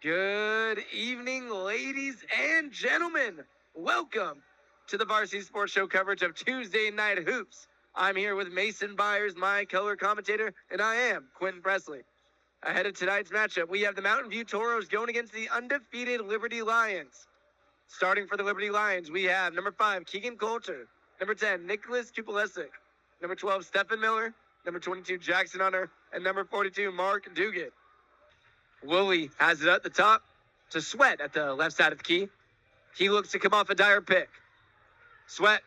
Good evening, ladies and gentlemen. Welcome to the Varsity Sports Show coverage of Tuesday Night Hoops. I'm here with Mason Byers, my color commentator, and I am Quentin Presley. Ahead of tonight's matchup, we have the Mountain View Toros going against the undefeated Liberty Lions. Starting for the Liberty Lions, we have number 5, Keegan Coulter, number 10, Nicholas Kupalesic, number 12, Stephen Miller, number 22, Jackson Hunter, and number 42, Mark Dugan. Woolley has it at the top to Sweat at the left side of the key. He looks to come off a Dyer pick. Sweat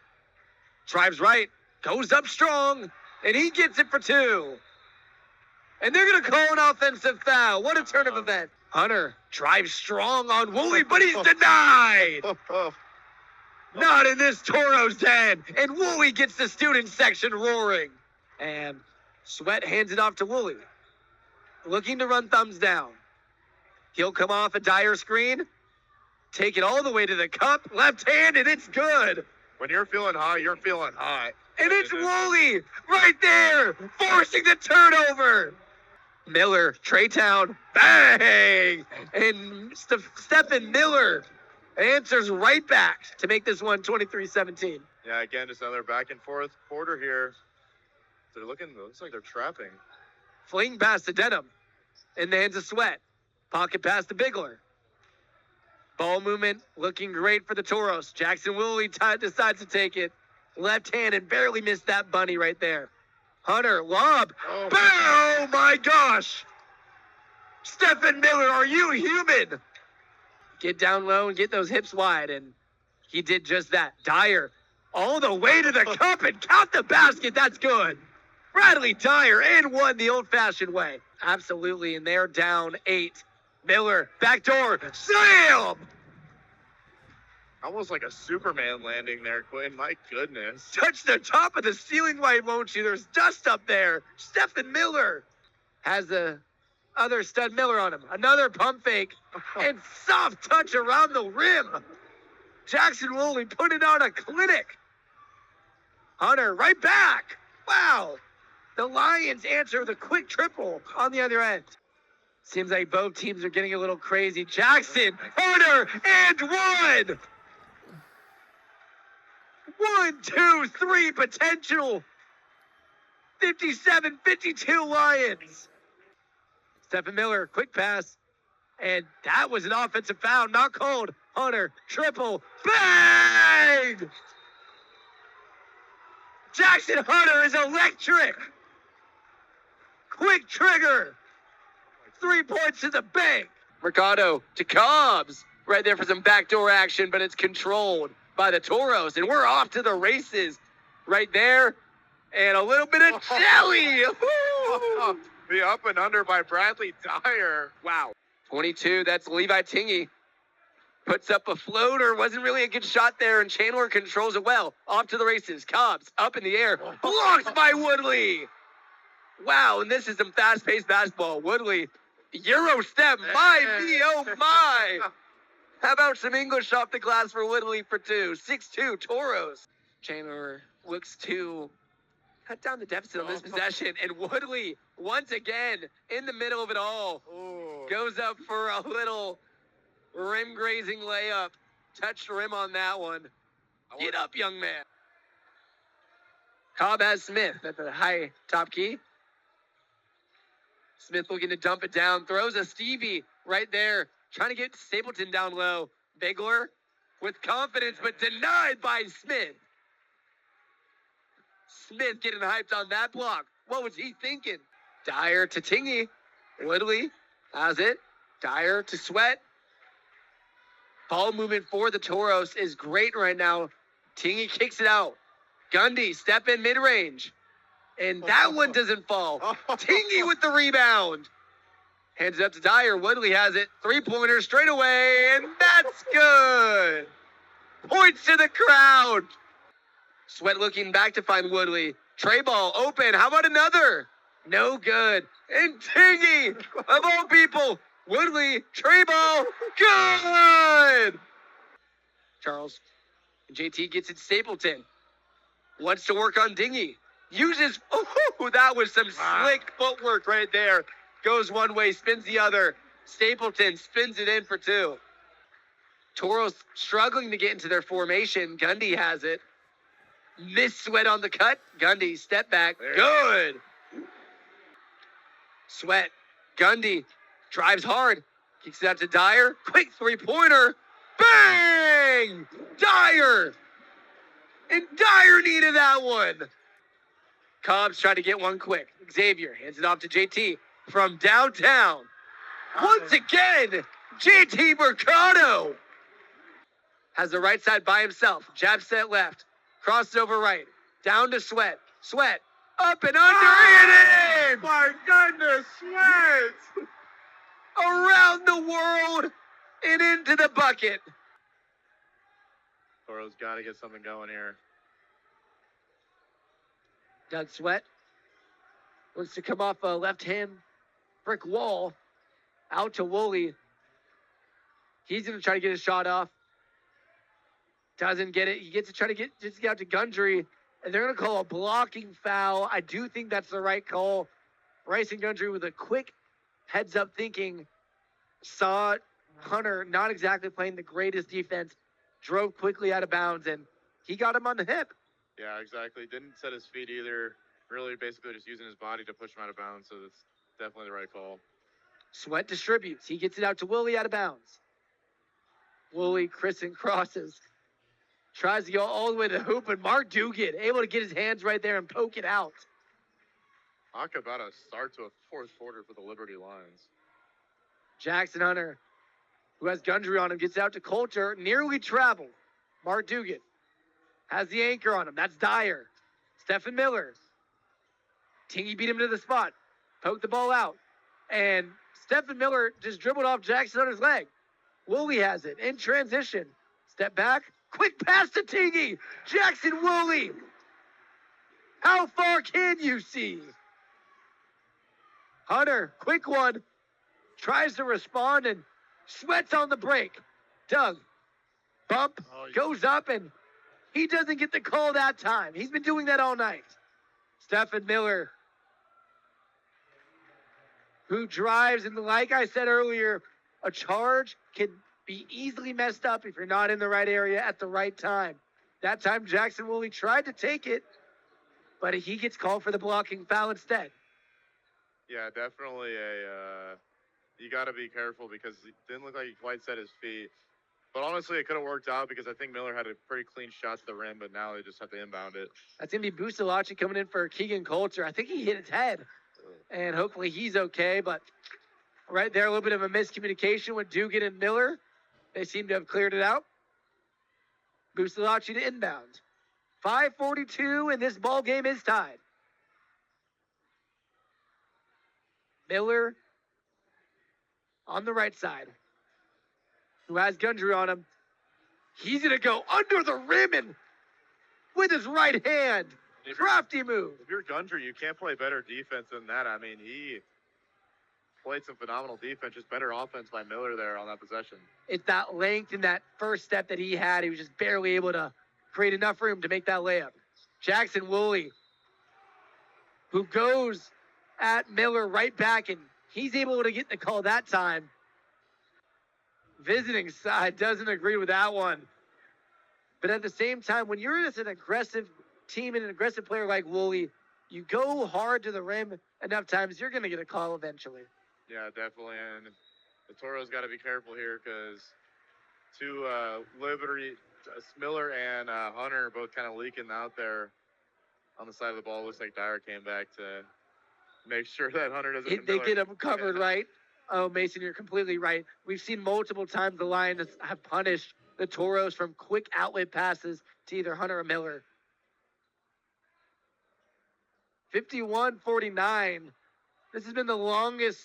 drives right, goes up strong, and he gets it for 2. And they're going to call an offensive foul. What a turn of events. Hunter drives strong on Woolley, but he's denied. Not in this Toro's den. And Woolley gets the student section roaring. And Sweat hands it off to Woolley. Looking to run thumbs down. He'll come off a Dyer screen, take it all the way to the cup, left hand, and it's good. When you're feeling hot, you're feeling hot. And it's Woolley right there, forcing the turnover. Miller, Traytown, bang! And Stephen Miller answers right back to make this one 23-17. Yeah, again, just another back and forth quarter here. Looks like they're trapping. Fling pass to Denham. In the hands of Sweat. Pocket pass to Bigler. Ball movement looking great for the Toros. Jackson Woolley decides to take it. Left hand and barely missed that bunny right there. Hunter, lob. Oh my gosh. Stephen Miller, are you human? Get down low and get those hips wide. And he did just that. Dyer all the way to the cup and count the basket. That's good. Bradley Dyer and one the old-fashioned way. Absolutely, and they're down 8. Miller, backdoor, slam! Almost like a Superman landing there, Quinn. My goodness. Touch the top of the ceiling, why won't you? There's dust up there. Stephen Miller has the other stud Miller on him. Another pump fake and soft touch around the rim. Jackson Woolley put it on a clinic. Hunter right back. Wow. The Lions answer with a quick triple on the other end. Seems like both teams are getting a little crazy. Jackson, Hunter, and 1. 1, 2, 3 potential. 57-52 Lions. Stephen Miller, quick pass. And that was an offensive foul, not called. Hunter, triple, bang! Jackson Hunter is electric. Quick trigger. 3 points to the bank. Mercado to Cobbs. Right there for some backdoor action, but it's controlled by the Toros. And we're off to the races right there. And a little bit of jelly. The up and under by Bradley Dyer. Wow. 22, that's Levi Tingy. Puts up a floater. Wasn't really a good shot there, and Chandler controls it well. Off to the races. Cobbs up in the air. Blocked by Woodley. Wow, and this is some fast-paced basketball. Woodley, Euro step. My, oh my. How about some English off the glass for Woodley for 2? 6-2, Toros. Chandler looks to cut down the deficit on this possession, and Woodley, once again, in the middle of it all, goes up for a little rim-grazing layup. Touched the rim on that one. Get up, young man. Cobb has Smith at the high top key. Smith looking to dump it down. Throws a Stevie right there. Trying to get Stapleton down low. Bigler with confidence, but denied by Smith. Smith getting hyped on that block. What was he thinking? Dyer to Tingy. Woodley has it. Dyer to Sweat. Ball movement for the Toros is great right now. Tingy kicks it out. Gundy, step in mid-range. And that one doesn't fall. Tingy with the rebound. Hands it up to Dyer. Woodley has it. 3-pointer straight away. And that's good. Points to the crowd. Sweat looking back to find Woodley. Tray ball open. How about another? No good. And Tingy, of all people, Woodley, tray ball, good! Charles, JT gets it Stapleton. Wants to work on Dingy. Uses, that was some slick footwork right there. Goes one way, spins the other. Stapleton spins it in for 2. Toros struggling to get into their formation. Gundy has it. Miss Sweat on the cut. Gundy, step back. Good. Sweat. Gundy drives hard. Kicks it out to Dyer. Quick three-pointer. Bang! Dyer! And Dyer needed that one. Cobbs tried to get one quick. Xavier hands it off to JT from downtown. Once again, JT Mercado has the right side by himself. Jab set left. Crosses over right. Down to Sweat. Sweat. Up and under and in! My goodness, Sweat! Around the world and into the bucket. Toro's got to get something going here. Doug Sweat wants to come off a left-hand brick wall. Out to Woolley. He's going to try to get his shot off. Doesn't get it. He gets to try to get out to Gundry. And they're going to call a blocking foul. I do think that's the right call. Rice and Gundry with a quick heads-up thinking. Saw Hunter not exactly playing the greatest defense. Drove quickly out of bounds, and he got him on the hip. Yeah, exactly. Didn't set his feet either. Really basically just using his body to push him out of bounds. So that's definitely the right call. Sweat distributes. He gets it out to Woolley out of bounds. Woolley, Christen crosses. Tries to go all the way to the hoop, and Mark Dugan able to get his hands right there and poke it out. Talk about a start to a fourth quarter for the Liberty Lions. Jackson Hunter, who has Gundry on him, gets out to Coulter. Nearly traveled. Mark Dugan has the anchor on him. That's Dyer. Stephen Miller. Tingy beat him to the spot. Poked the ball out. And Stephen Miller just dribbled off Jackson Hunter's leg. Woolley has it in transition. Step back. Quick pass to Tingy. Jackson Woolley. How far can you see? Hunter, quick one. Tries to respond and Sweat's on the break. Doug, bump, goes up, and he doesn't get the call that time. He's been doing that all night. Stephen Miller, who drives, and like I said earlier, a charge can be easily messed up if you're not in the right area at the right time. That time, Jackson Woolley tried to take it, but he gets called for the blocking foul instead. Yeah, definitely you got to be careful because it didn't look like he quite set his feet. But honestly, it could have worked out because I think Miller had a pretty clean shot to the rim, but now they just have to inbound it. That's going to be Busalachi coming in for Keegan Coulter. I think he hit his head, and hopefully he's okay. But right there, a little bit of a miscommunication with Dugan and Miller. They seem to have cleared it out. Busalachi to inbound. 5:42, and this ball game is tied. Miller on the right side, who has Gundry on him. He's going to go under the rim and with his right hand. Crafty move. If you're Gundry, you can't play better defense than that. I mean, he played some phenomenal defense, just better offense by Miller there on that possession. It's that length and that first step that he had. He was just barely able to create enough room to make that layup. Jackson Woolley, who goes at Miller right back, and he's able to get the call that time. Visiting side doesn't agree with that one. But at the same time, when you're just an aggressive team and an aggressive player like Woolley, you go hard to the rim enough times, you're going to get a call eventually. Yeah, definitely. And the Toros got to be careful here because Liberty, Miller and Hunter are both kind of leaking out there on the side of the ball. Looks like Dyer came back to make sure that Hunter doesn't. They get him covered, right? Oh, Mason, you're completely right. We've seen multiple times the Lions have punished the Toros from quick outlet passes to either Hunter or Miller. 51-49. This has been the longest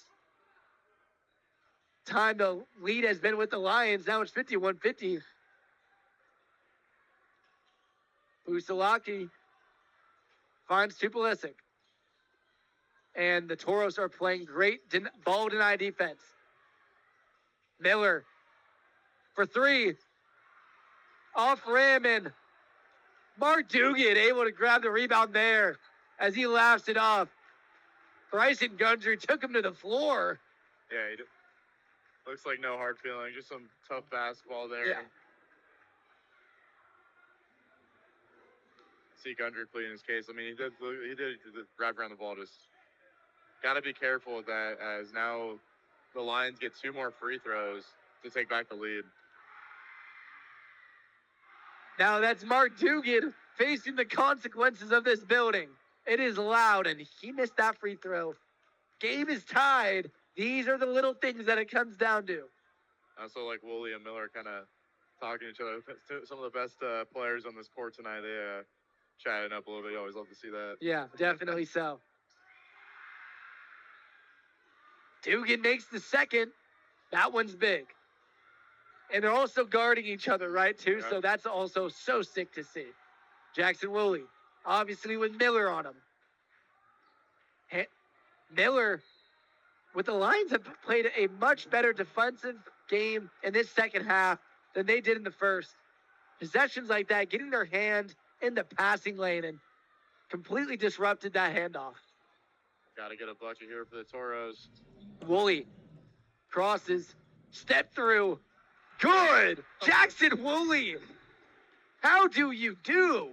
time the lead has been with the Lions. Now it's 51-50. Busalaki finds Tupolesic. And the Toros are playing great ball deny defense. Miller for three. Off rim, and Mark Dugan able to grab the rebound there as he laughs it off. Bryson Gundry took him to the floor. Yeah, Looks like no hard feeling, just some tough basketball there. Yeah. See Gundry pleading his case. I mean, he did wrap around the ball. Just got to be careful with that, as now the Lions get 2 more free throws to take back the lead. Now that's Mark Dugan facing the consequences of this building. It is loud, and he missed that free throw. Game is tied. These are the little things that it comes down to. Also, like Woolley and Miller kind of talking to each other. Some of the best players on this court tonight, they chatting up a little bit. You always love to see that. Yeah, definitely so. Dugan makes the second. That one's big. And they're also guarding each other, right, too? Yeah. So that's also so sick to see. Jackson Woolley, obviously with Miller on him. Miller, with the Lions, have played a much better defensive game in this second half than they did in the first. Possessions like that, getting their hand in the passing lane and completely disrupted that handoff. Got to get a bucket here for the Toros. Woolley crosses, step through. Good! Jackson Woolley! How do you do?